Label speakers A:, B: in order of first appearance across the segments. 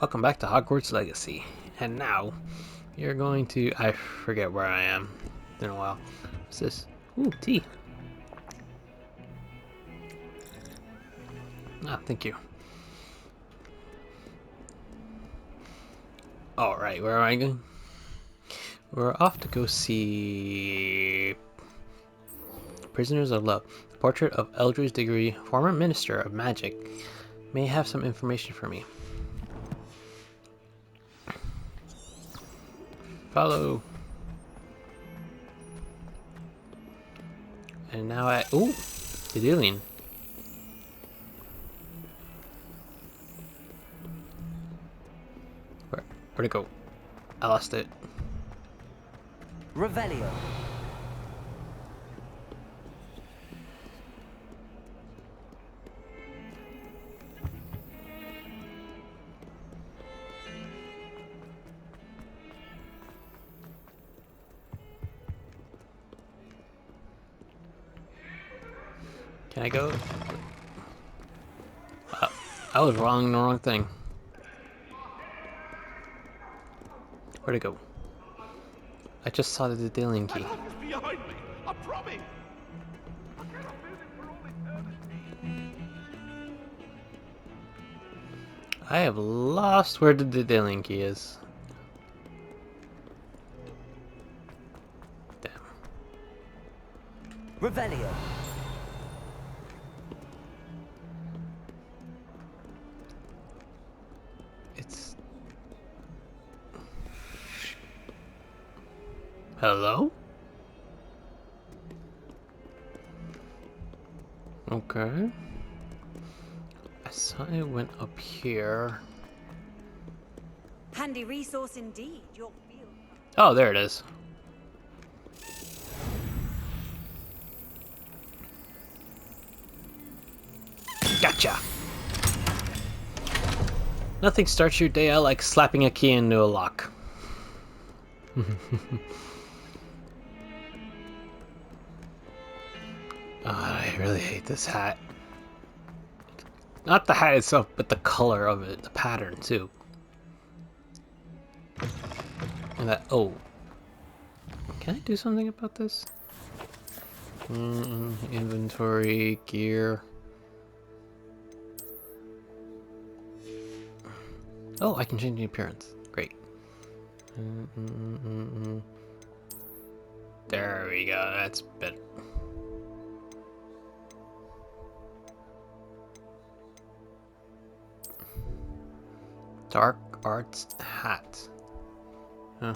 A: Welcome back to Hogwarts Legacy. And now, you're going to... I forget where I am. It's been a while. What's this? Ooh, tea. Ah, thank you. Alright, where am I going? We're off to go see... Prisoners of Love. The portrait of Eldridge Diggory, former Minister of Magic, may have some information for me. Follow. And now ooh! The alien. Where'd it go? I lost it.
B: Revelio.
A: Can I go? I was wrong, the wrong thing. Where'd it go? I just saw the alien key.
C: Behind me, I promise.
A: I have lost where the alien key is. Damn.
B: Revelio.
A: It's... Hello? Okay. I saw it went up here.
D: Handy resource indeed, your field.
A: Oh, there it is. Gotcha! Nothing starts your day out like slapping a key into a lock. Oh, I really hate this hat. Not the hat itself, but the color of it, the pattern too. And that, oh. Can I do something about this? Inventory, gear. Oh, I can change the appearance. Great. There we go, that's better. Dark Arts hat. Huh.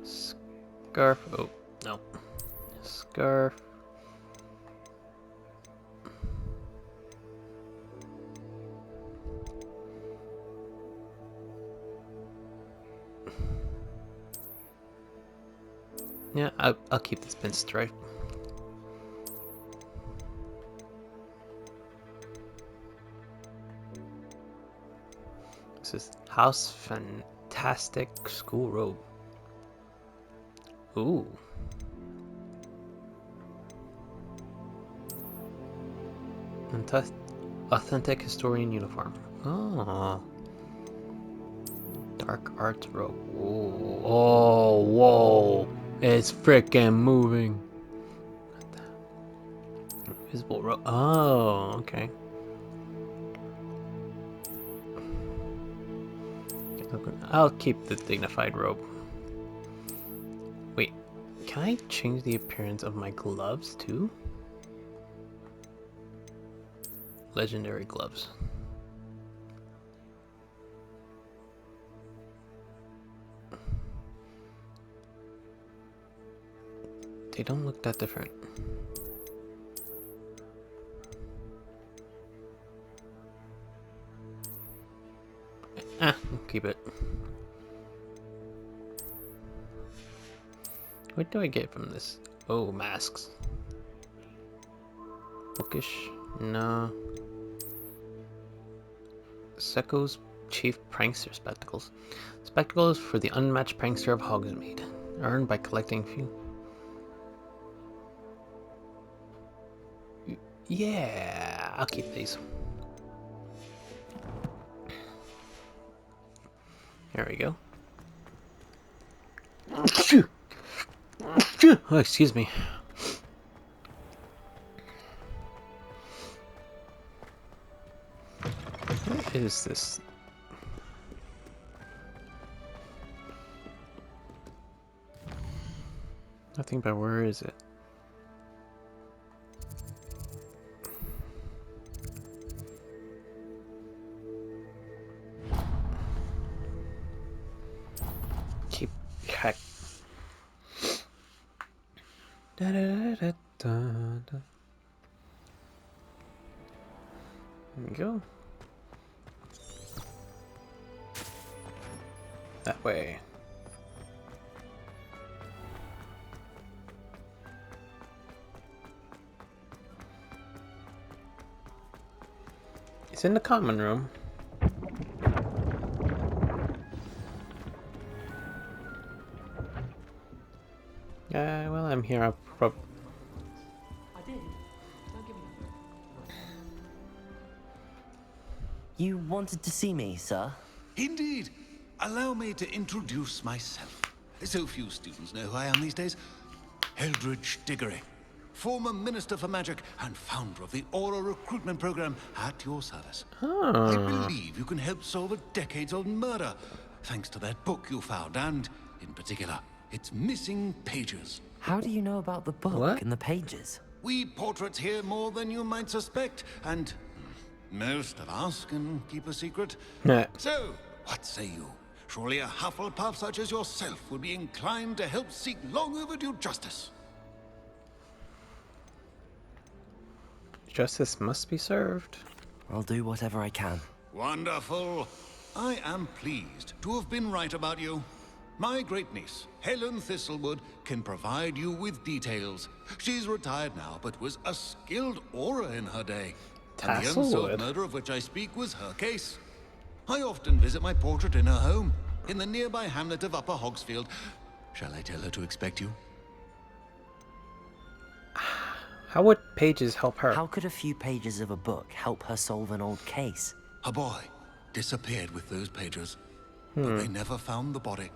A: Scarf. Oh, no. Scarf. Yeah, I'll keep this pinstripe. This is House Fantastic School Robe. Ooh. Authentic historian uniform. Oh. Dark Arts robe. Ooh. Oh, whoa. It's freaking moving. Invisible robe. Oh, okay. I'll keep the dignified robe. Wait, can I change the appearance of my gloves too? Legendary gloves. They don't look that different. Ah, keep it. What do I get from this? Oh, masks. Bookish? No. Sekko's Chief Prankster Spectacles. Spectacles for the unmatched prankster of Hogsmeade. Earned by collecting few. Yeah, I'll keep these. There we go. Oh, excuse me. What is this? Nothing, but where is it? Keep heck. Da, da, da, da, da. There we go. That way. It's in the common room. Well, I'm here. I'll
B: I did. Don't give me that.
E: You wanted to see me, sir?
C: Indeed. Allow me to introduce myself. So few students know who I am these days. Eldridge Diggory, former Minister for Magic and founder of the Aura recruitment program at your service. I believe you can help solve a decades-old murder, thanks to that book you found, and, in particular, its missing pages.
E: How do you know about the book
A: What?
E: and the pages?
C: We portraits here more than you might suspect, and most of us can keep a secret.
A: Nah.
C: So, what say you? Surely a Hufflepuff such as yourself would be inclined to help seek long overdue justice.
A: Justice must be served.
E: I'll do whatever I can.
C: Wonderful. I am pleased to have been right about you. My great niece, Helen Thistlewood, can provide you with details. She's retired now, but was a skilled aura in her day. And the unsolved
A: Thistlewood?
C: murder of which I speak was her case. I often visit my portrait in her home, in the nearby hamlet of Upper Hogsfield. Shall I tell her to expect you?
A: How would pages help her?
E: How could a few pages of a book help her solve an old case?
C: A boy disappeared with those pages, but they never found the body.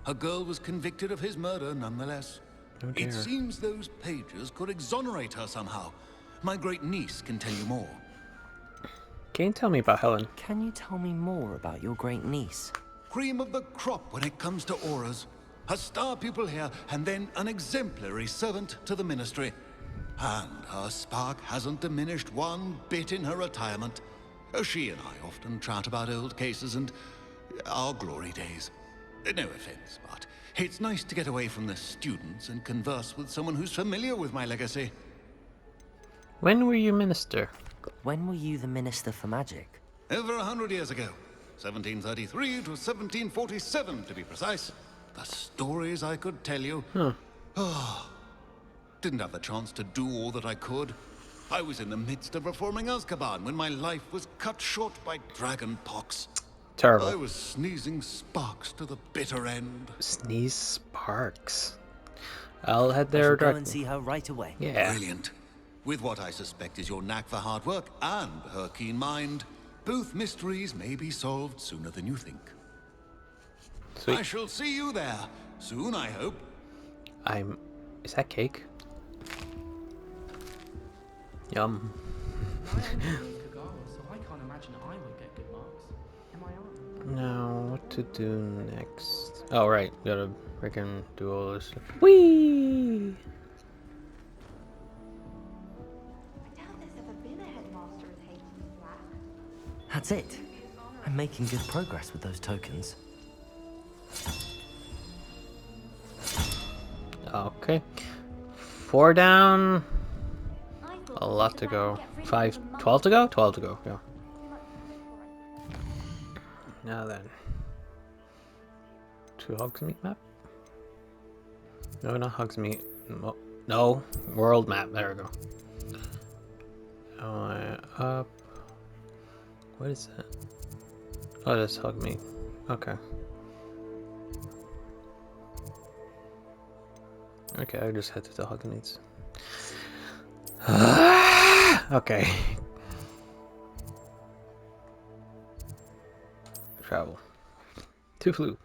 C: A girl was convicted of his murder nonetheless.
A: Oh dear.
C: It seems those pages could exonerate her somehow. My great niece can tell you more.
A: Can you tell me about Helen?
E: Can you tell me more about your great niece?
C: Cream of the crop when it comes to auras. A star pupil here, and then an exemplary servant to the ministry. And her spark hasn't diminished one bit in her retirement. She and I often chat about old cases and our glory days. No offense, but it's nice to get away from the students and converse with someone who's familiar with my legacy.
A: When were you minister?
E: When were you the Minister for Magic?
C: Over 100 years ago. 1733 to 1747, to be precise. The stories I could tell you. Didn't have the chance to do all that I could. I was in the midst of reforming Azkaban when my life was cut short by dragon pox. I
A: Terrible.
C: was sneezing sparks to the bitter end.
A: Sneeze sparks. I'll head
E: I
A: there
E: shall go and
A: directly.
E: see her right away.
A: Yeah.
C: Brilliant. With what I suspect is your knack for hard work and her keen mind, both mysteries may be solved sooner than you think. I
A: Sweet.
C: shall see you there soon, I hope.
A: Is that cake? Yum.
B: I only know Kagawa, so I can't imagine I would get good marks. Am I on?
A: Now, what to do next? Oh, right. Gotta freaking do all this stuff. Whee!
D: I doubt there's ever been a headmaster as hated as Black.
E: That's it. I'm making good progress with those tokens.
A: Okay. 4 down.
D: I thought
A: A
D: we
A: lot
D: should
A: to
D: back
A: go.
D: and get rid of
A: 5,
D: the
A: 12 to go? 12 to go, yeah.
D: money.
A: Now then. 2 Hogsmeade map? No, not Hogsmeade. No, world map. There we go. Up. What is that? Oh, that's Hogsmeade. Okay. Okay, I just head to the Hogsmeades. Okay. Travel. Tuflu.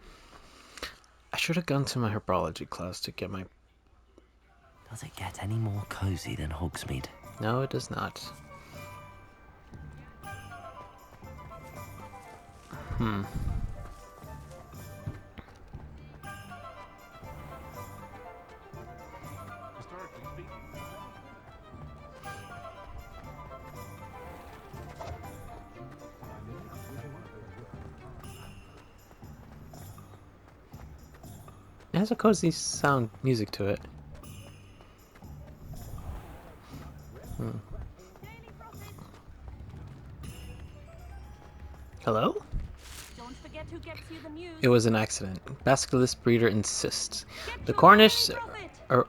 A: I should have gone to my herbology class to get my...
E: Does it get any more cozy than Hogsmeade?
A: No, it does not. It has a cozy sound music to it. Hello?
F: Don't forget who gets you the news.
A: It was an accident. Basilisk breeder insists.
F: Get
A: The
F: your
A: Cornish
F: Daily Prophet.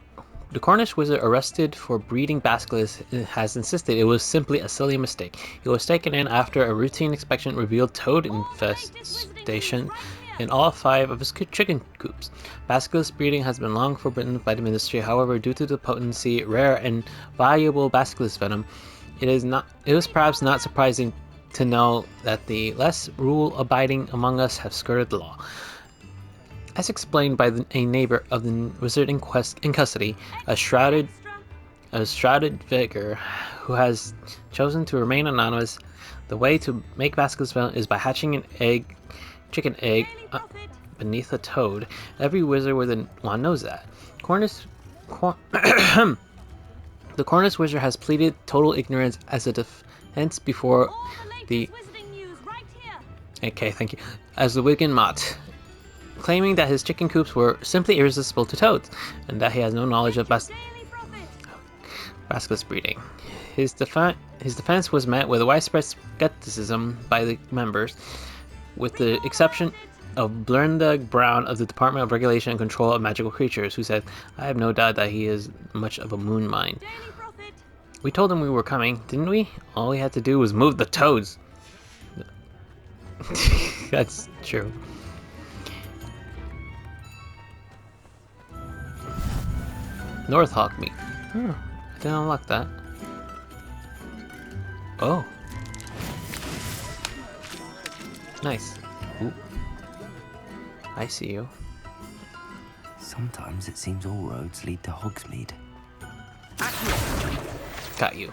A: the Cornish wizard arrested for breeding basilisks has insisted it was simply a silly mistake. He was taken in after a routine inspection revealed toad
F: All the latest wizarding
A: infestation
F: news right here.
A: in all 5 of his chicken coops. Basilisk breeding has been long forbidden by the ministry. However, due to the potency, rare and valuable basilisk venom, it was perhaps not surprising to know that the less rule-abiding among us have skirted the law. As explained by a neighbor of the wizard in custody, a shrouded figure who has chosen to remain anonymous, the way to make basilisk venom is by hatching an chicken egg
F: Daily Prophet.
A: beneath a toad. Every wizard within one knows that. The Cornish wizard has pleaded total ignorance as a defense before
F: All the
A: the...
F: latest wizarding news right here.
A: Okay, thank you. As the Wigan Mott, claiming that his chicken coops were simply irresistible to toads, and that he has no knowledge of
F: Daily Prophet.
A: basilisk breeding. His defense was met with widespread skepticism by the members, with the exception of Blernda Brown of the Department of Regulation and Control of Magical Creatures, who said, "I have no doubt that he is much of a moon mind.
F: Daily Prophet.
A: We told him we were coming, didn't we? All we had to do was move the toads." That's true. North Hogmeade. I didn't unlock that. Oh. Nice. Ooh. I see you.
E: Sometimes it seems all roads lead to Hogsmeade.
A: Got you.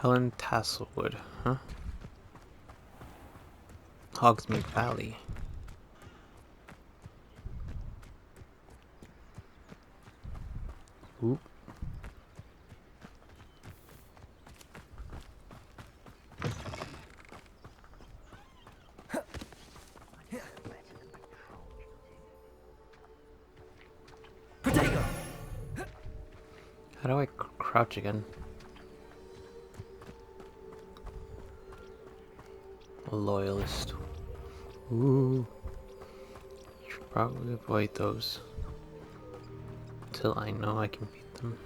A: Helen Tasselwood, huh? Hogsmeade Valley. Ooh. How do I crouch again? A loyalist. Ooh. Should probably avoid those until I know I can beat them.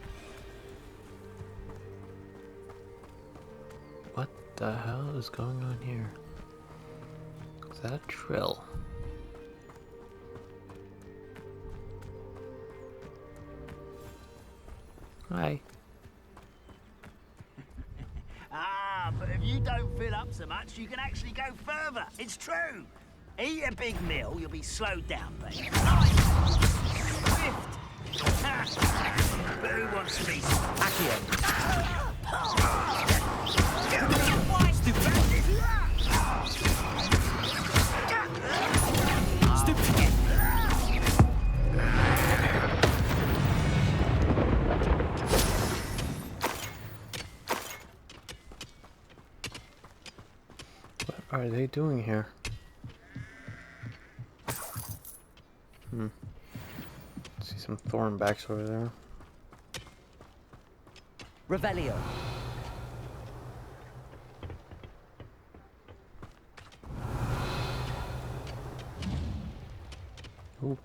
A: What the hell is going on here? Is that a trill? Hi.
G: Ah, but if you don't fill up so much, you can actually go further. It's true. Eat a big meal, you'll be slowed down, but swift. But who wants to be
A: What are they doing here? See some thornbacks over there.
E: Revelio.
A: Ooh.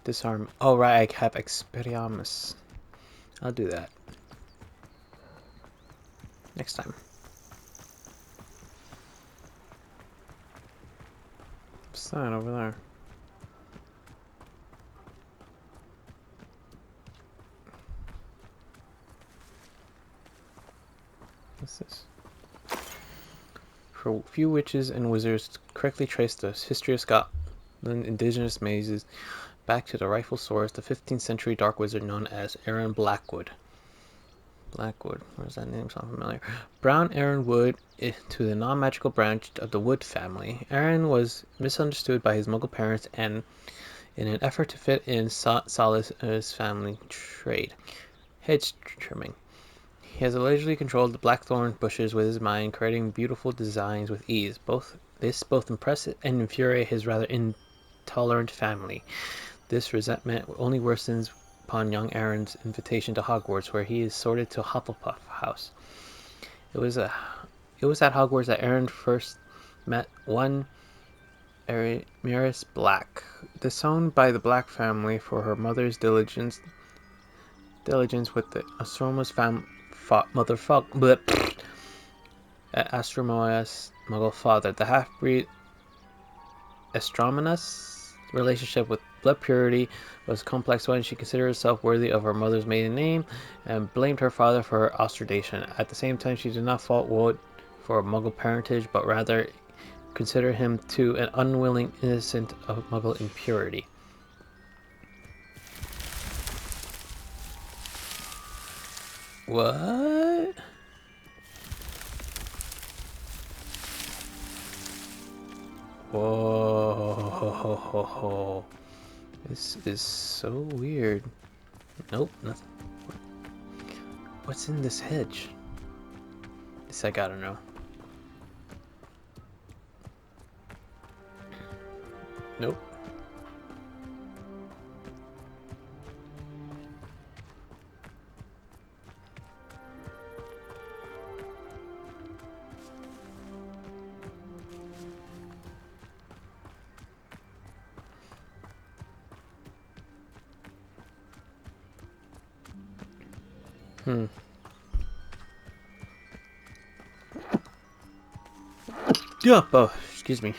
A: Disarm. Oh right, I have Expelliarmus. I'll do that. next time. What's that over there? What's this? For few witches and wizards correctly trace the history of Scotland indigenous mazes back to the rightful source, the 15th century dark wizard known as Aaron Blackwood. Blackwood, where's that name? Sound familiar? Brown Aaron Wood to the non-magical branch of the Wood family. Aaron was misunderstood by his Muggle parents and, in an effort to fit in, solace his family trade, hedge trimming. He has allegedly controlled the blackthorn bushes with his mind, creating beautiful designs with ease. Both impress and infuriate his rather intolerant family. This resentment only worsens upon young Aaron's invitation to Hogwarts, where he is sorted to Hufflepuff House. It was at Hogwarts that Aaron first met one Miris Black, disowned by the Black family for her mother's diligence with the Astroma's Astroma's Muggle father. The half-breed Astroma's relationship with blood purity was a complex one. She considered herself worthy of her mother's maiden name and blamed her father for her ostracization. At the same time, she did not fault Wood for Muggle parentage, but rather considered him too an unwilling innocent of Muggle impurity. What? Whoa. This is so weird. Nope, nothing. What's in this hedge? This I gotta know. Nope. Yeah. Oh, excuse me.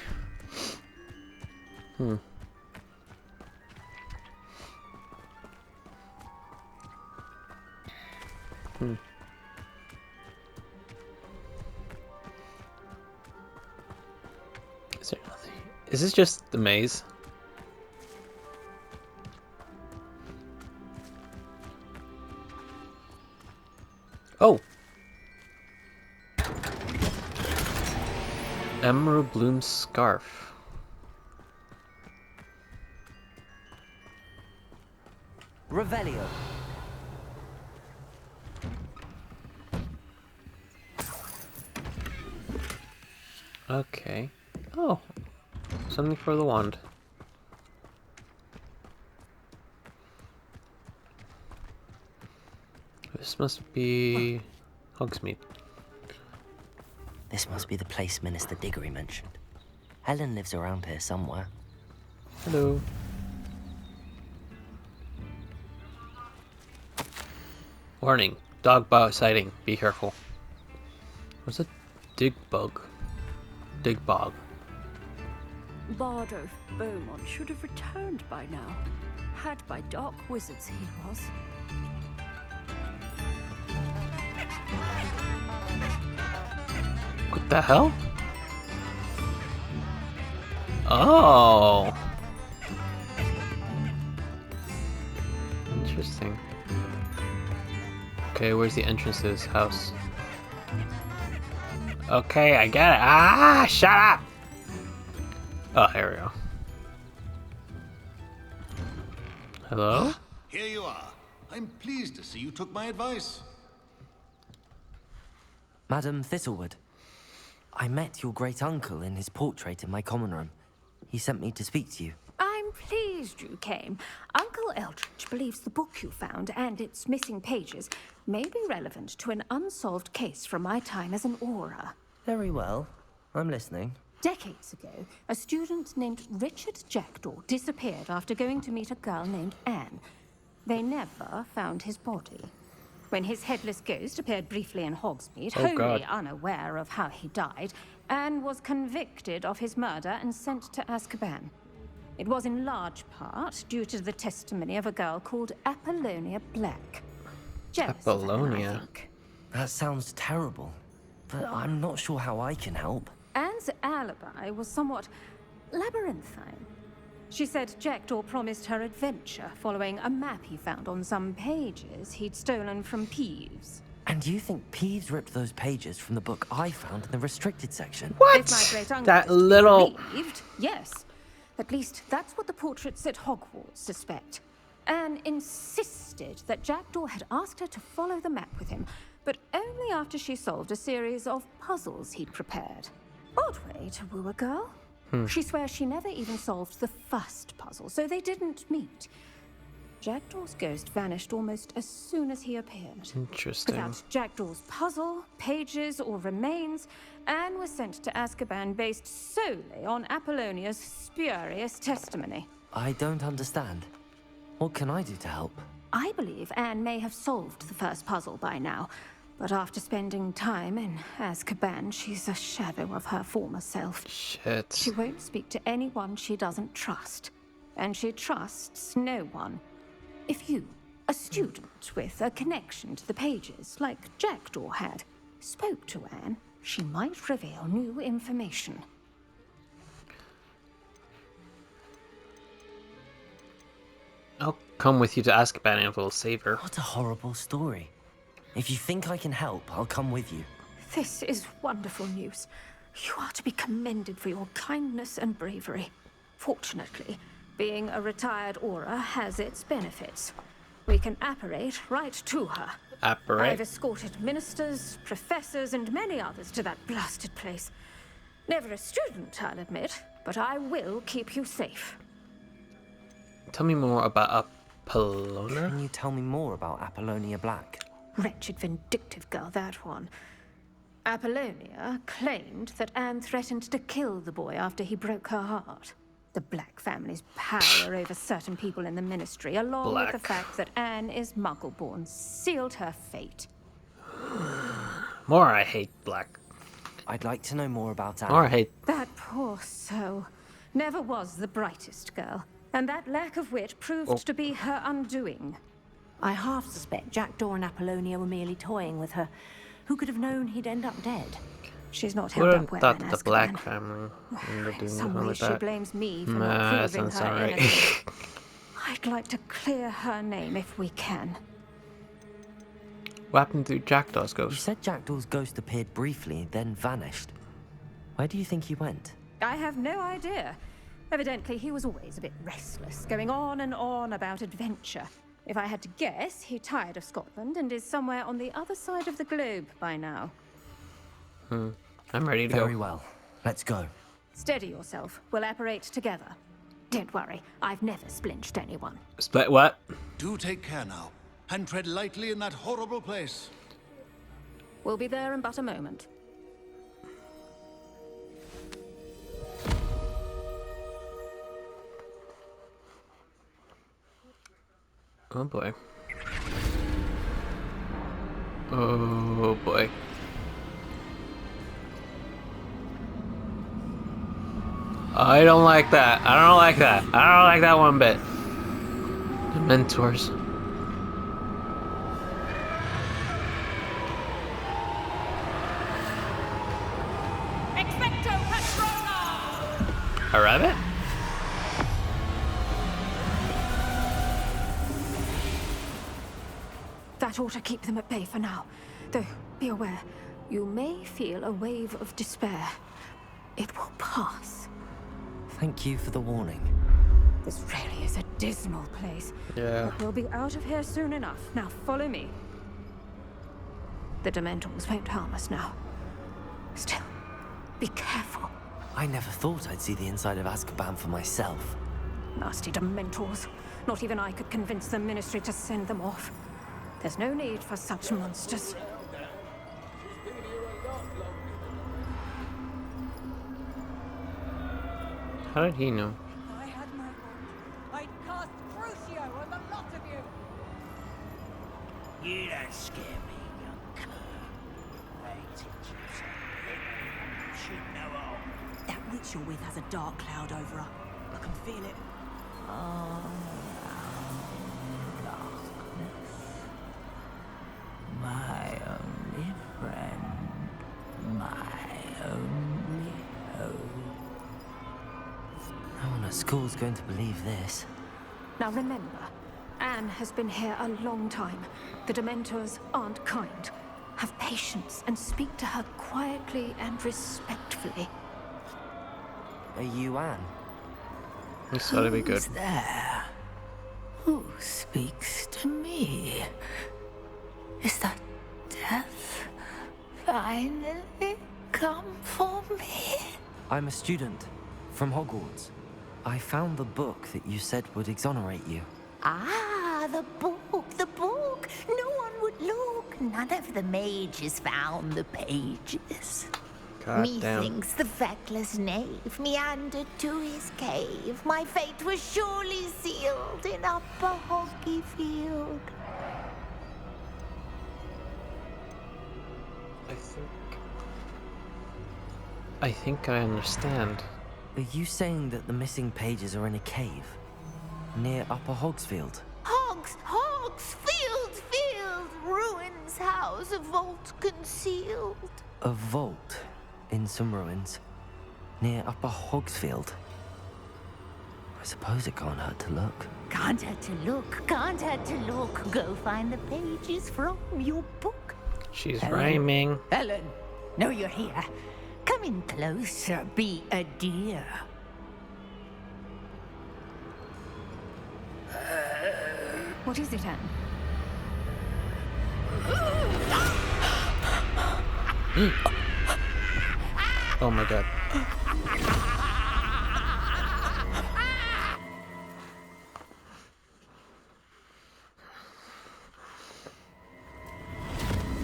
A: Is there nothing? Is this just the maze? Oh! Emerald Bloom Scarf.
E: Revelio.
A: Okay. Oh. Something for the wand. This must be Hogsmeade.
E: This must be the place Minister Diggory mentioned. Helen lives around here somewhere.
A: Hello. Warning. Dog sighting. Be careful. What's a dig bug? Dig bog.
F: Bardo Beaumont should have returned by now. Had by dark wizards he was.
A: What the hell? Oh! Interesting. Okay, where's the entrance to this house? Okay, I get it. Ah, shut up! Oh, here we go. Hello?
C: Here you are. I'm pleased to see you took my advice.
E: Madam Thistlewood, I met your great-uncle in his portrait in my common room. He sent me to speak to you.
F: I'm pleased you came. Uncle Eldridge believes the book you found and its missing pages may be relevant to an unsolved case from my time as an aura.
E: Very well. I'm listening.
F: Decades ago, a student named Richard Jackdaw disappeared after going to meet a girl named Anne. They never found his body. When his headless ghost appeared briefly in Hogsmeade,
A: Oh,
F: wholly
A: God.
F: unaware of how he died, Anne was convicted of his murder and sent to Azkaban. It was in large part due to the testimony of a girl called Apollonia Black. Jealous of Anne, I
A: Apollonia?
F: think.
E: That sounds terrible, but I'm not sure how I can help.
F: Anne's alibi was somewhat labyrinthine. She said Jackdaw promised her adventure following a map he found on some pages he'd stolen from Peeves.
E: And you think Peeves ripped those pages from the book I found in the restricted section?
A: What?
F: If my great uncle
A: That
F: is to be
A: little.
F: believed, yes. At least that's what the portraits at Hogwarts suspect. Anne insisted that Jackdaw had asked her to follow the map with him, but only after she solved a series of puzzles he'd prepared. Odd way to woo a girl. She swears she never even solved the first puzzle, so they didn't meet. Jackdaw's ghost vanished almost as soon as he appeared.
A: Interesting.
F: Without Jackdaw's puzzle, pages, or remains, Anne was sent to Azkaban based solely on Apollonia's spurious testimony.
E: I don't understand. What can I do to help?
F: I believe Anne may have solved the first puzzle by now, but after spending time in Azkaban, she's a shadow of her former self.
A: Shit.
F: She won't speak to anyone she doesn't trust, and she trusts no one. If you, a student with a connection to the pages, like Jackdaw had, spoke to Anne, she might reveal new information.
A: I'll come with you to Azkaban and we'll save her.
E: What a horrible story. If you think I can help, I'll come with you.
F: This is wonderful news. You are to be commended for your kindness and bravery. Fortunately, being a retired Auror has its benefits. We can apparate right to her. I've
A: Apparate.
F: escorted ministers, professors, and many others to that blasted place. Never a student, I'll admit, but I will keep you safe.
A: Tell me more about Apollonia.
E: Can you tell me more about Apollonia Black?
F: Wretched, vindictive girl, that one. Apollonia claimed that Anne threatened to kill the boy after he broke her heart. The Black family's power over certain people in the Ministry, along with the
A: Black.
F: fact that Anne is Muggle-born, sealed her fate.
A: More I hate Black.
E: I'd like to know more about Anne.
A: More I hate.
F: That poor soul never was the brightest girl, and that lack of wit proved to be her undoing.
H: I half suspect Jackdaw and Apollonia were merely toying with her. Who could have known he'd end up dead?
F: She's not held
A: Wouldn't
F: up well
A: thought
F: in
A: that the Black
F: Azkaban.
A: family ended up doing
F: Some
A: something
F: way
A: like
F: she
A: that.
F: blames me for
A: Nah,
F: not
A: that
F: proving
A: sounds
F: her
A: alright.
F: innocent. I'd like to clear her name if we can.
A: What happened to Jackdaw's
E: You
A: ghost?
E: said Jackdaw's ghost appeared briefly, then vanished. Where do you think he went?
F: I have no idea. Evidently, he was always a bit restless, going on and on about adventure. If I had to guess, he tired of Scotland and is somewhere on the other side of the globe by now.
A: I'm ready to
E: Very
A: go.
E: well. Let's go.
F: Steady yourself. We'll apparate together. Don't worry, I've never splinched anyone.
A: Split what?
C: Do take care now, and tread lightly in that horrible place.
F: We'll be there in but a moment.
A: Oh boy. Oh boy. I don't like that. I don't like that. I don't like that one bit. The mentors.
I: Expecto Patronum!
A: A rabbit?
F: That ought to keep them at bay for now. Though, be aware, you may feel a wave of despair. It will pass.
E: Thank you for the warning.
F: This really is a dismal place.
A: Yeah.
F: But we'll be out of here soon enough. Now, follow me. The Dementors won't harm us now. Still, be careful.
E: I never thought I'd see the inside of Azkaban for myself.
F: Nasty Dementors. Not even I could convince the Ministry to send them off. There's no need for such monsters.
A: How did he know?
I: I had my way. I'd cast Crucio on the lot of you.
G: You don't scare me, young cur. I teach you something you should know all.
H: That witch you're with has a dark cloud over her. I can feel it.
E: My only friend, my only hope. No one at school's going to believe this.
F: Now remember, Anne has been here a long time. The Dementors aren't kind. Have patience and speak to her quietly and respectfully.
E: Are you Anne?
A: This ought to be good.
E: Who's there? Who speaks to me? Is that death finally come for me? I'm a student from Hogwarts. I found the book that you said would exonerate you.
J: Ah, the book, the book. No one would look. None of the mages found the pages.
A: God damn.
J: Methinks the feckless knave meandered to his cave. My fate was surely sealed in Upper Hogsfield.
A: I think I understand.
E: Are you saying that the missing pages are in a cave near Upper Hogsfield?
J: Hogsfield, ruins house, a vault concealed.
E: A vault in some ruins near Upper Hogsfield. I suppose it can't hurt to look.
J: Can't hurt to look, can't hurt to look. Go find the pages from your book.
A: She's rhyming.
J: Ellen, no, you're here. Come in closer, be a dear.
F: What is it, Anne?
A: Oh my god.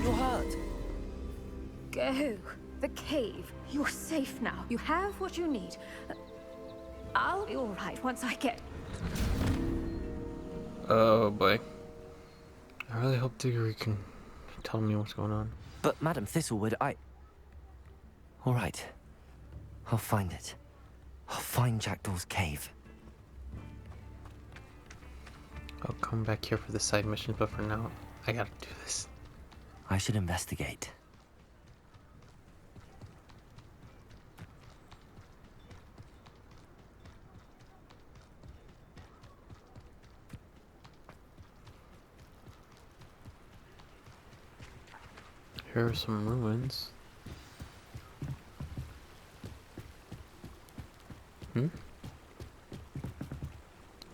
E: You're hurt.
F: Go. The cave. You're safe now. You have what you need. I'll be all right once I get...
A: Oh boy. I really hope Diggory can tell me what's going on.
E: But Madam Thistlewood, all right. I'll find it. I'll find Jackdaw's cave.
A: I'll come back here for the side missions, but for now, I gotta do this.
E: I should investigate.
A: Here are some ruins.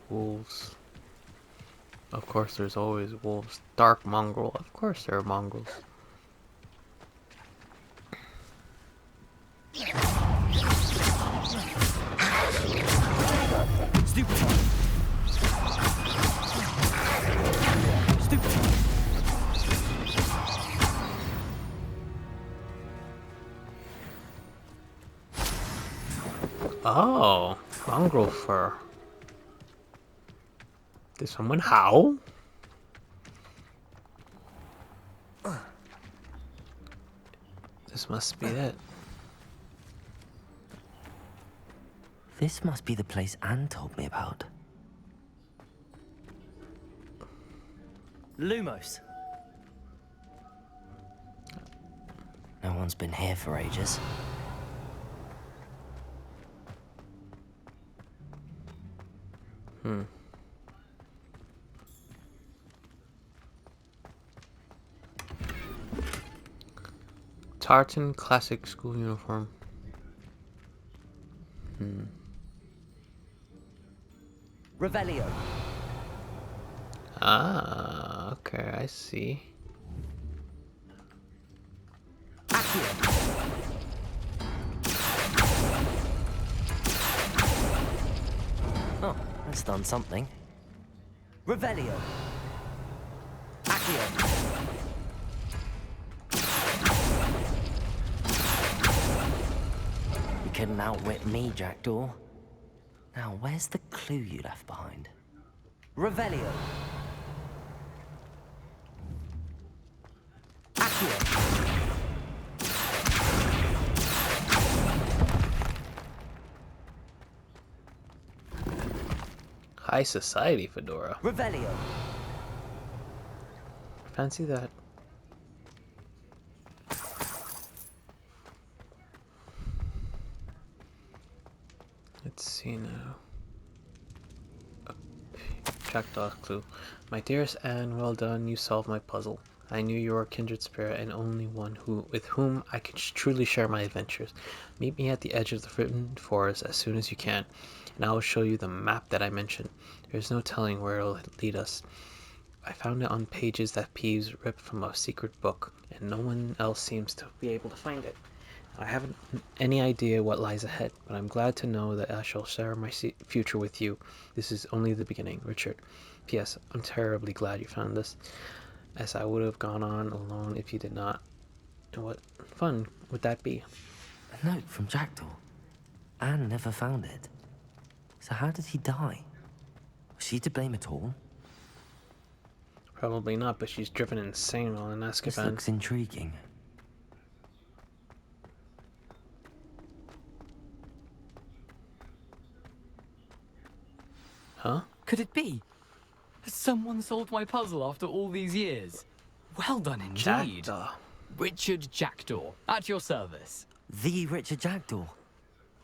A: Wolves. Of course there's always wolves. Dark mongrel. Of course there are mongrels.
E: Stupid one. Stupid one.
A: Oh, mongrel fur. Did someone howl? This must be it.
E: This must be the place Anne told me about. Lumos. No one's been here for ages.
A: Tartan classic school uniform.
E: Revelio.
A: Ah, okay, I see.
E: Oh, that's done something. Revelio. Accio. You couldn't outwit me, Jackdaw. Now, where's the clue you left behind? Revelio.
B: here.
A: High society fedora.
K: Revelio.
A: Fancy that. Let's see now. Jackdaw clue. My dearest Anne, well done. You solved my puzzle. I knew you were a kindred spirit and only one with whom I could truly share my adventures. Meet me at the edge of the forbidden forest as soon as you can, and I will show you the map that I mentioned. There is no telling where it will lead us. I found it on pages that Peeves ripped from a secret book, and no one else seems to be able to find it. I haven't any idea what lies ahead, but I'm glad to know that I shall share my future with you. This is only the beginning, Richard. P.S. I'm terribly glad you found this, as I would have gone on alone if you did not. And what fun would that be?
K: A note from Jackdaw. Anne never found it. So how did he die? Was she to blame at all?
A: Probably not, but she's driven insane while in
K: This
A: Azkaban.
K: looks intriguing.
A: Huh?
B: Could it be? Has someone solved my puzzle after all these years? Well done indeed.
A: Jackdaw.
B: Richard Jackdaw, at your service.
K: The Richard Jackdaw.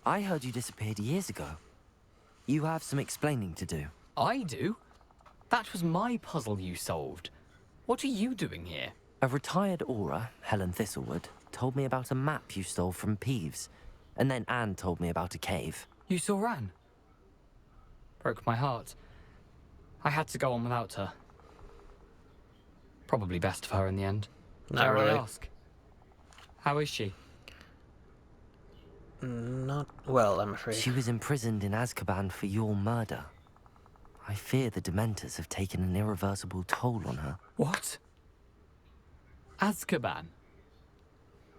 K: I heard you disappeared years ago. You have some explaining to do.
B: I do? That was my puzzle you solved. What are you doing here?
K: A retired aura, Helen Thistlewood, told me about a map you stole from Peeves. And then Anne told me about a cave.
B: You saw Anne? Broke my heart. I had to go on without her. Probably best for her in the end.
A: Not
B: Dare
A: really.
B: I ask? How is she?
A: Not well, I'm afraid.
K: She was imprisoned in Azkaban for your murder. I fear the Dementors have taken an irreversible toll on her.
B: What? Azkaban?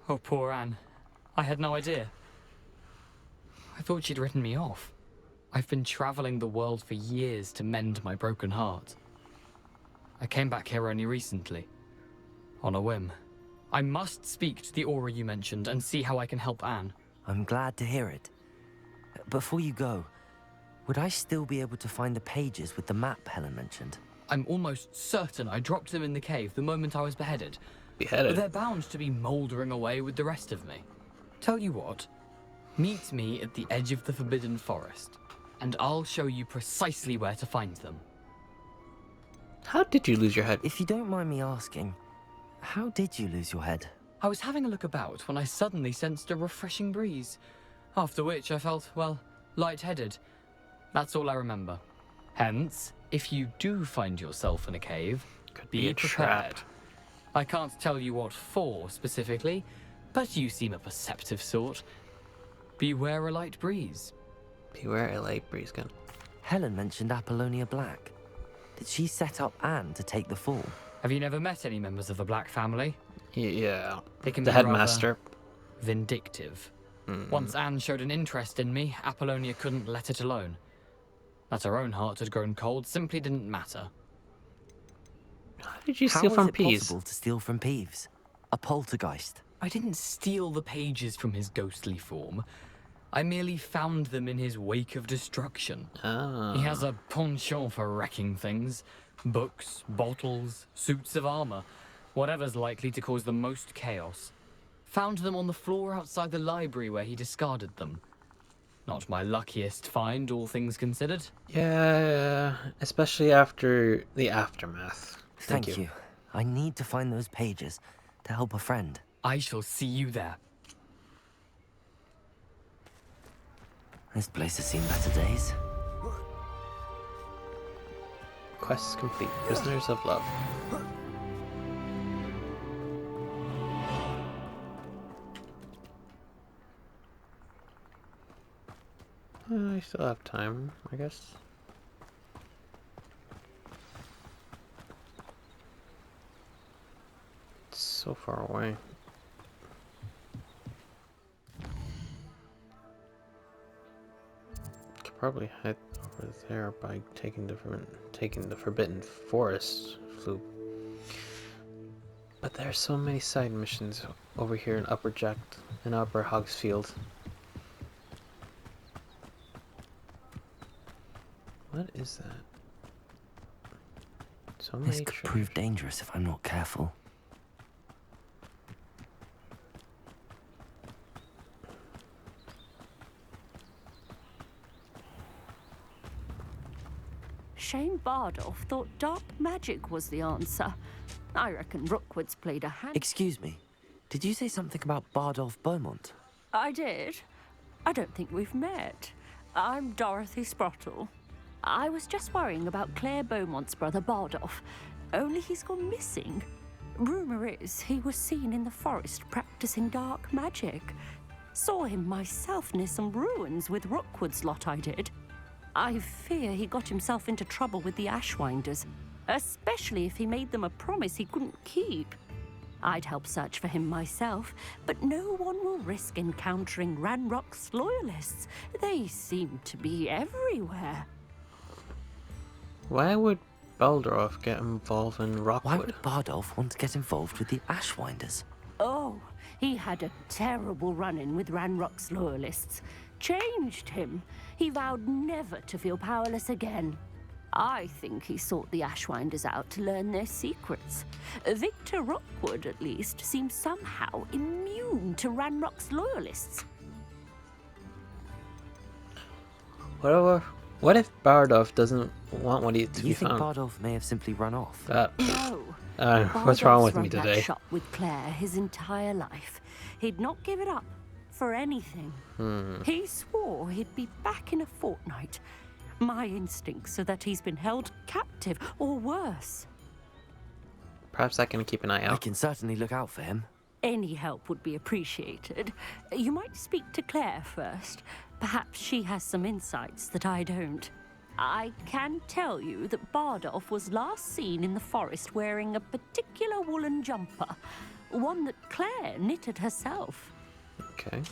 B: Oh, poor Anne. I had no idea. I thought she'd written me off. I've been traveling the world for years to mend my broken heart. I came back here only recently. On a whim. I must speak to the aura you mentioned and see how I can help Anne.
K: I'm glad to hear it. Before you go, would I still be able to find the pages with the map Helen mentioned?
B: I'm almost certain I dropped them in the cave the moment I was beheaded.
A: Beheaded?
B: They're bound to be mouldering away with the rest of me. Tell you what, meet me at the edge of the Forbidden Forest, and I'll show you precisely where to find them.
A: How did you lose your head?
K: If you don't mind me asking, how did you lose your head?
B: I was having a look about when I suddenly sensed a refreshing breeze, after which I felt, well, lightheaded. That's all I remember. Hence, if you do find yourself in a cave,
A: Could
B: be
A: be a
B: prepared.
A: trap.
B: I can't tell you what for specifically, but you seem a perceptive sort. Beware a light breeze.
A: Beware a light breeze gun.
K: Helen mentioned Apollonia Black. Did she set up Anne to take the fall?
B: Have you never met any members of the Black family?
A: Yeah.
B: They can
A: The
B: be
A: headmaster.
B: rather vindictive. Once Anne showed an interest in me, Apollonia couldn't let it alone. That her own heart had grown cold simply didn't matter.
A: How did you
K: How
A: steal
K: was
A: from
K: it
A: Peeves?
K: possible to steal from Peeves? A poltergeist.
B: I didn't steal the pages from his ghostly form. I merely found them in his wake of destruction.
A: Ah.
B: He has a penchant for wrecking things. Books, bottles, suits of armor. Whatever's likely to cause the most chaos. Found them on the floor outside the library where he discarded them. Not my luckiest find, all things considered.
A: Yeah, especially after the aftermath.
K: Thank you. I need to find those pages to help a friend.
B: I shall see you there.
K: This place has seen better days.
A: Quest complete. Prisoners of Love. I still have time, I guess. It's so far away. Could probably head over there by taking the Forbidden Forest flute. But there are so many side missions over here in Upper Hogsfield. What is that? So
K: This
A: many
K: could
A: treasures.
K: prove dangerous if I'm not careful.
L: Shane Bardolph thought dark magic was the answer. I reckon Rookwood's played a hand.
K: Excuse me. Did you say something about Bardolph Beaumont?
L: I did. I don't think we've met. I'm Dorothy Sprottle. I was just worrying about Claire Beaumont's brother Bardolph. Only he's gone missing. Rumour is he was seen in the forest practicing dark magic. Saw him myself near some ruins with Rookwood's lot I did. I fear he got himself into trouble with the Ashwinders, especially if he made them a promise he couldn't keep. I'd help search for him myself, but no one will risk encountering Ranrock's loyalists. They seem to be everywhere.
A: Why would Baldorf get involved in Rockwood?
K: Why would Bardolph want to get involved with the Ashwinders?
L: Oh, he had a terrible run-in with Ranrock's loyalists. Changed him. He vowed never to feel powerless again. I think he sought the Ashwinders out to learn their secrets. Victor Rookwood, at least, seems somehow immune to Ranrock's loyalists.
A: What if Bardolph doesn't want what he to
K: Do
A: be
K: you think
A: found?
K: Bardolph may have simply run off?
L: No.
A: What's wrong with
L: Bardolph's
A: me
L: run
A: today?
L: that shop with Claire his entire life. He'd not give it up for anything. He swore he'd be back in a fortnight. My instincts are that he's been held captive, or worse.
A: Perhaps I can keep an eye
K: I
A: out.
K: can certainly look out for him.
L: Any help would be appreciated. You might speak to Claire first. Perhaps she has some insights that I don't. I can tell you that Bardolph was last seen in the forest wearing a particular woolen jumper, one that Claire knitted herself.
A: Okay.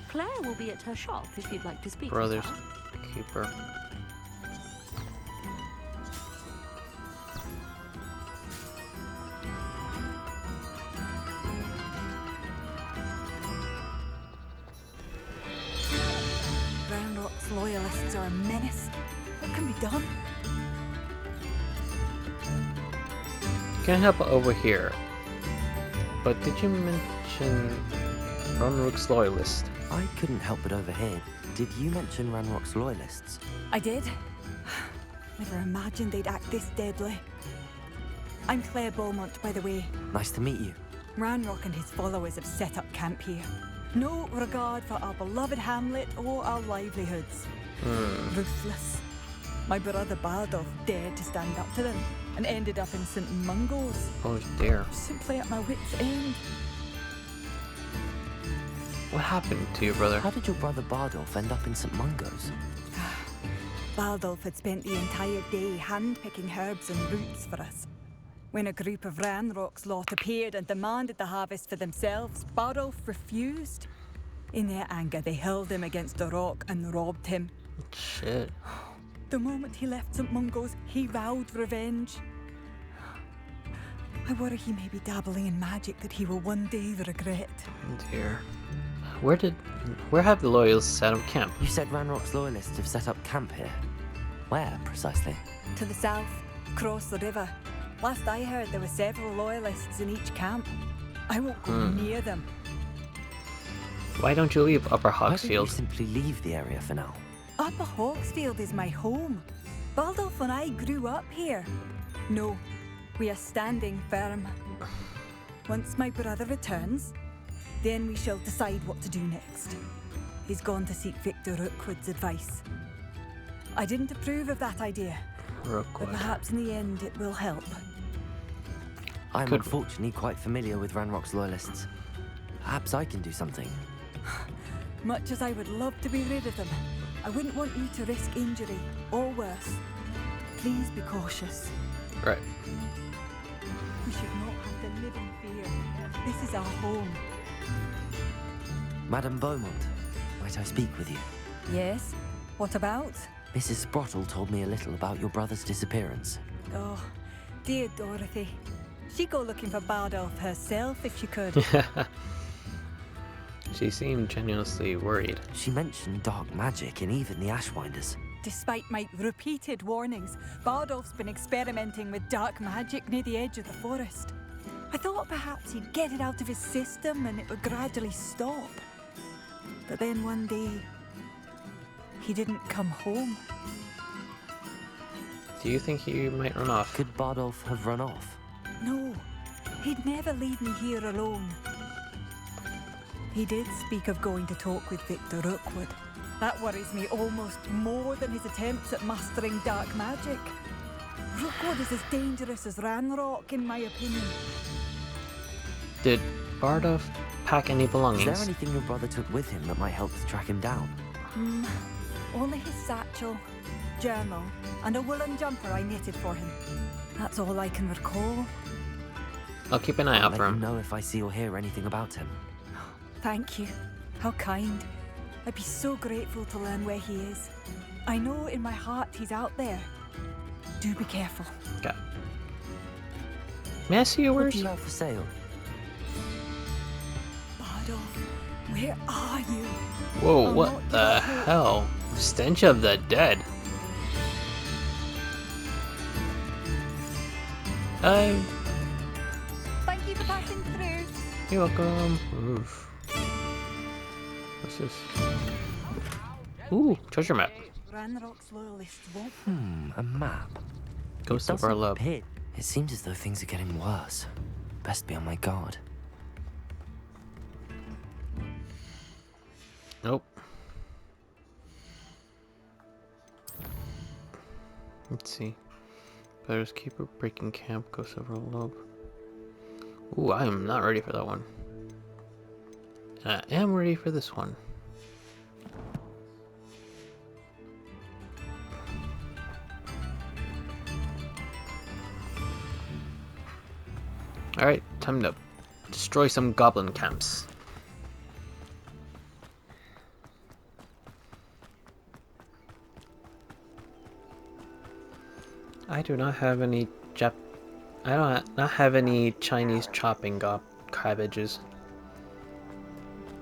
L: Claire will be at her shop if you'd like to speak
A: Brothers
L: with her.
A: Keeper.
I: Ranrock's loyalists are a menace. What can be done?
A: Can't help over here. But did you mention Runrook's loyalist?
K: I couldn't help but overhear. Did you mention Ranrock's loyalists?
I: I did. Never imagined they'd act this deadly. I'm Claire Beaumont, by the way.
K: Nice to meet you.
I: Ranrock and his followers have set up camp here. No regard for our beloved hamlet or our livelihoods. Ruthless. My brother Bardolph dared to stand up to them and ended up in St. Mungo's.
A: Oh dear.
I: Simply at my wit's end.
A: What happened to your brother?
K: How did your brother Bardolph end up in St. Mungo's?
I: Bardolph had spent the entire day hand-picking herbs and roots for us. When a group of Ranrock's lot appeared and demanded the harvest for themselves, Bardolph refused. In their anger, they hurled him against a rock and robbed him.
A: Shit.
I: The moment he left St. Mungo's, he vowed revenge. I worry he may be dabbling in magic that he will one day regret.
A: Oh dear. Where have the loyalists set up camp?
K: You said Ranrock's loyalists have set up camp here. Where, precisely?
I: To the south, across the river. Last I heard, there were several loyalists in each camp. I won't go near them.
A: Why don't you leave Upper
K: Why don't you
A: Hogsfield?
K: simply leave the area for now?
I: Upper Hogsfield is my home. Bardolph and I grew up here. No, we are standing firm. Once my brother returns, then we shall decide what to do next. He's gone to seek Victor Rookwood's advice. I didn't approve of that idea, but
A: Rookwood.
I: perhaps in the end it will help.
K: I'm
A: Could-
K: unfortunately quite familiar with Ranrock's loyalists. Perhaps I can do something.
I: Much as I would love to be rid of them, I wouldn't want you to risk injury, or worse. Please be cautious.
A: Right.
I: We should not have to live in fear. This is our home.
K: Madame Beaumont, might I speak with you?
I: Yes? What about?
K: Mrs. Sprottle told me a little about your brother's disappearance.
I: Oh, dear Dorothy. She'd go looking for Bardolph herself if she could.
A: She seemed genuinely worried.
K: She mentioned dark magic and even the Ashwinders.
I: Despite my repeated warnings, Bardolph's been experimenting with dark magic near the edge of the forest. I thought perhaps he'd get it out of his system and it would gradually stop. But then one day, he didn't come home.
A: Do you think he might run off?
K: Could Bardolph have run off?
I: No, he'd never leave me here alone. He did speak of going to talk with Victor Rookwood. That worries me almost more than his attempts at mastering dark magic. Rookwood is as dangerous as Ranrock, in my opinion.
A: Did Bardolph pack any belongings?
K: Is there anything your brother took with him that might help to track him down?
I: Only his satchel, journal, and a woolen jumper I knitted for him. That's all I can recall.
A: I'll keep an eye out for
K: I'll let
A: him.
K: you know if I see or hear anything about him.
I: Thank you. How kind. I'd be so grateful to learn where he is. I know in my heart he's out there. Do be careful.
A: Okay. May I see
K: What
A: yours?
K: do you have for sale?
I: Bardolph, where are you?
A: Whoa,
I: I'll
A: what
I: not give
A: the
I: up hope.
A: hell? Stench of the dead.
I: Thank you for passing through.
A: You're welcome. Oof. What's this? Ooh, treasure map.
I: Ranrock's loyalists won't.
K: A map.
A: Ghost of our love.
K: It seems as though things are getting worse. Best be on my guard.
A: Nope. Let's see. Players keeper breaking camp. Ghost of our love. Ooh, I am not ready for that one. I am ready for this one. Alright, time to destroy some goblin camps. I do not have any not have any Chinese chopping cabbages.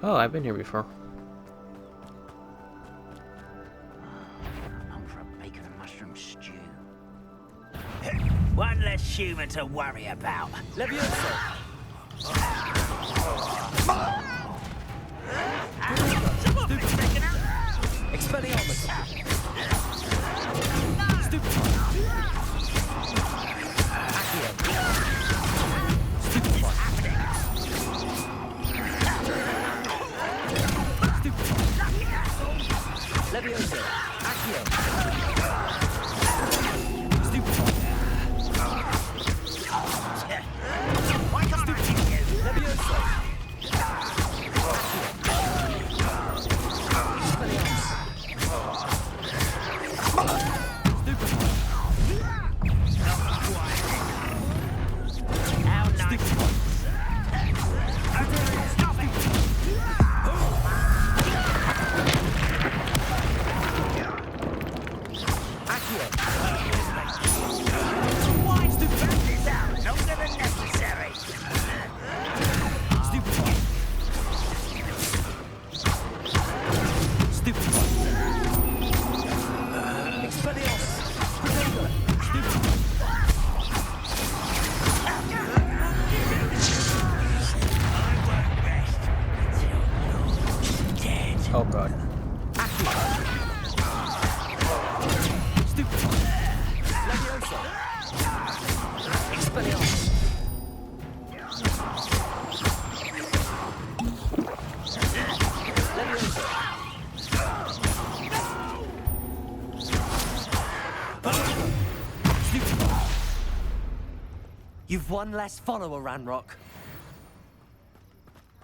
A: Oh, I've been here before.
G: I'm for a bacon and mushroom stew. One less human to worry about.
K: Levioso! Expelliarmus! Levioso! Accio!
G: Why can't I hit you?
K: Levioso!
G: How nice. Stop it! Why to back this out? Longer than necessary.
A: Oh god.
K: You've one less follower, Ranrock.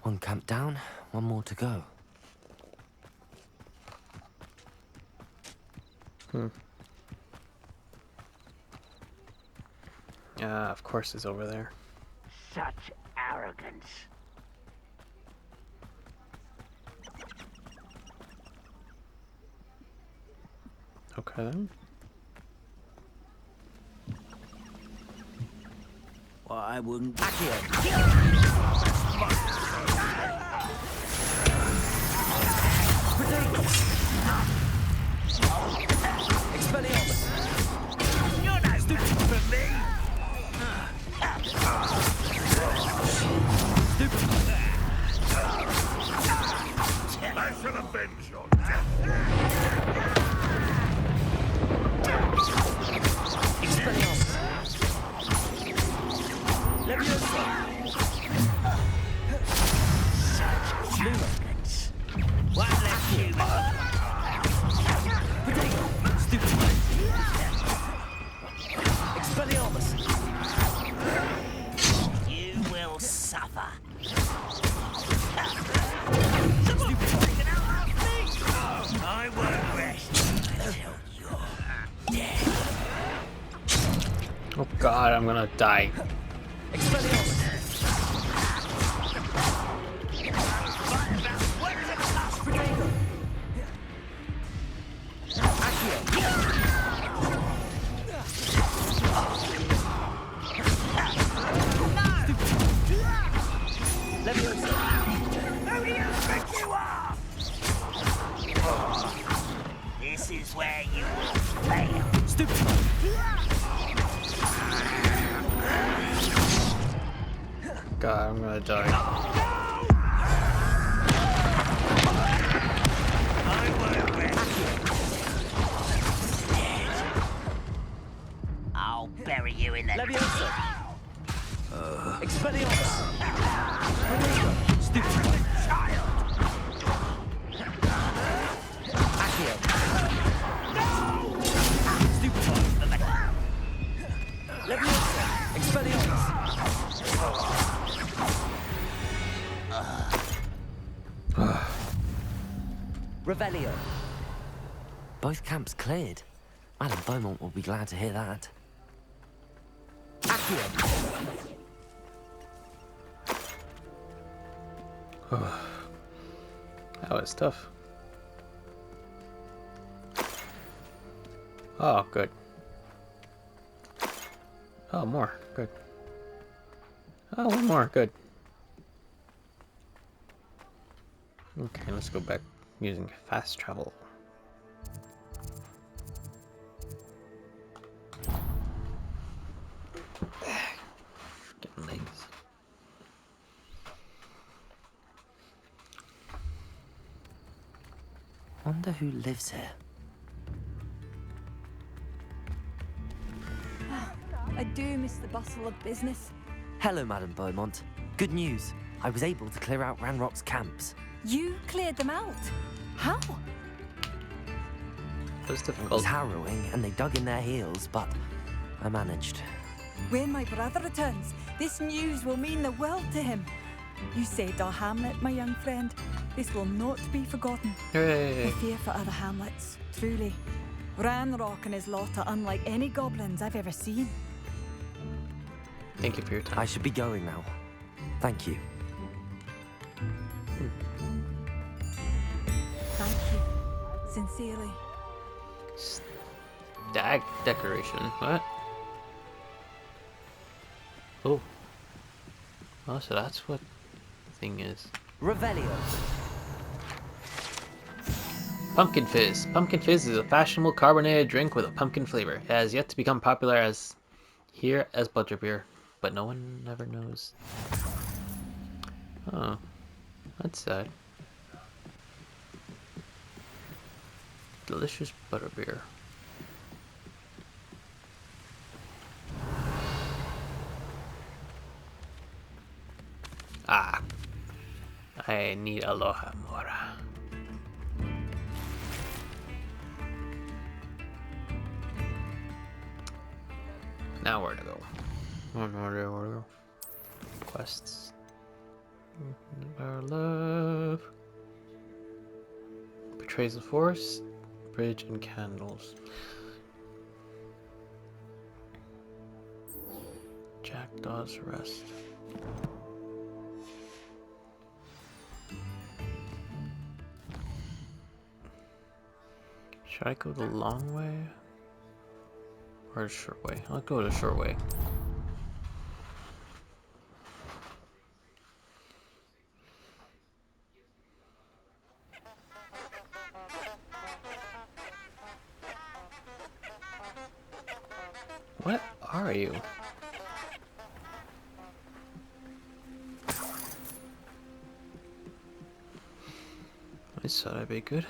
K: One camp down, one more to go.
A: Of course it's over there.
G: Such arrogance.
A: Okay then.
G: Well, I wouldn't. You're no stupid for me.
C: I shall avenge your death.
G: One less human. You will suffer. I won't rest until you're dead.
A: Oh god, I'm gonna die.
G: Who do you think you are? This is where you will fail.
A: God, I'm gonna die.
G: I won't rest. I'll bury you in the Leviosa. Stupid child.
K: Revelio. Both camps cleared. Madame Beaumont will be glad to hear that.
A: That was tough. Oh, good. Oh, more. Good. Oh, one more. Good. Okay, let's go back using fast travel. Getting legs.
K: Wonder who lives here.
I: I do miss the bustle of business.
K: Hello, Madame Beaumont. Good news. I was able to clear out Ranrock's camps.
I: You cleared them out. How?
A: It was
K: It
A: difficult.
K: was harrowing, and they dug in their heels, but I managed.
I: When my brother returns, this news will mean the world to him. You saved our hamlet, my young friend. This will not be forgotten.
A: Hooray!
I: I fear for other hamlets, truly. Ranrock and his lot are unlike any goblins I've ever seen.
A: Thank you for your time.
K: I should be going now. Thank you.
I: Thank you. Sincerely.
A: Stag decoration. What? Oh. Oh, so that's what the thing is.
K: Revelio.
A: Pumpkin Fizz. Pumpkin Fizz is a fashionable carbonated drink with a pumpkin flavor. It has yet to become popular as butterbeer, but no one ever knows. Oh, that's sad. Delicious butterbeer. Ah, I need Aloha Mora. Now where to go? Where to go? Quests. Our love. Betrays the forest. Bridge and candles. Jackdaw's rest. Should I go the long way? Or the short way? I'll go the short way. What are you? I thought I'd be good.